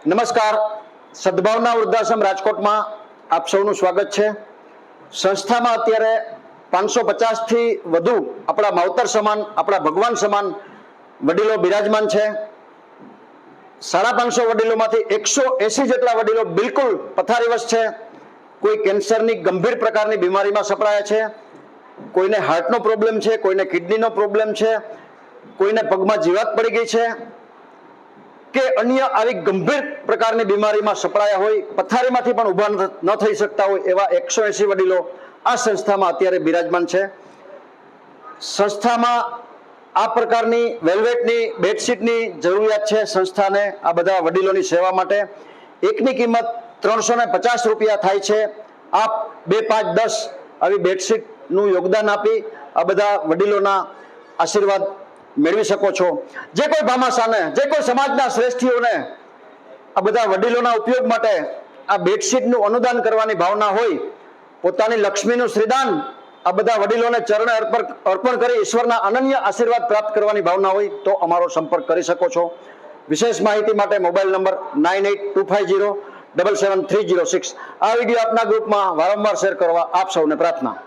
નમસ્કાર, સદભાવના વૃદ્ધાશ્રમ રાજકોટમાં આપ સૌનું સ્વાગત છે। સંસ્થામાં અત્યારે 550 થી વધુ આપણા માવતર સમાન, આપણા ભગવાન સમાન વડીલો બિરાજમાન છે। 550 વડીલોમાંથી 180 જેટલા વડીલો બિલકુલ પથારીવશ છે। કોઈ કેન્સરની ગંભીર પ્રકારની બીમારીમાં સપડાયા છે, કોઈને હાર્ટનો પ્રોબ્લેમ છે, કોઈને કિડનીનો પ્રોબ્લેમ છે, કોઈને પગમાં જીવાત પડી ગઈ છે કે અન્ય આવી ગંભીર પ્રકારની બીમારીમાં સપડાયા હોય, પથારીમાંથી પણ ઊભા ન થઈ શકતા હોય એવા 180 વડીલો આ સંસ્થામાં અત્યારે બિરાજમાન છે। સંસ્થામાં આ પ્રકારની વેલ્વેટની બેડશીટની જરૂરિયાત છે સંસ્થાને આ બધા વડીલોની સેવા માટે। એકની કિંમત 350 રૂપિયા થાય છે। આપ 2, 5, 10 આવી બેડશીટનું યોગદાન આપી આ બધા વડીલોના આશીર્વાદ મેળવી શકો છો। જે કોઈ ભામાશાને, જે કોઈ સમાજના શ્રેષ્ઠીઓને આ બધા વડીલોના ઉપયોગ માટે આ બેડશીટનું અનુદાન કરવાની ભાવના હોય, પોતાની લક્ષ્મીનું શ્રીદાન આ બધા વડીલોને ચરણે અર્પણ કરી ઈશ્વરના અનન્ય આશીર્વાદ પ્રાપ્ત કરવાની ભાવના હોય તો અમારો સંપર્ક કરી શકો છો। વિશેષ માહિતી માટે મોબાઈલ નંબર 9825077306। આ વિડીયો આપના ગ્રુપમાં વારંવાર શેર કરવા આપ સૌને પ્રાર્થના।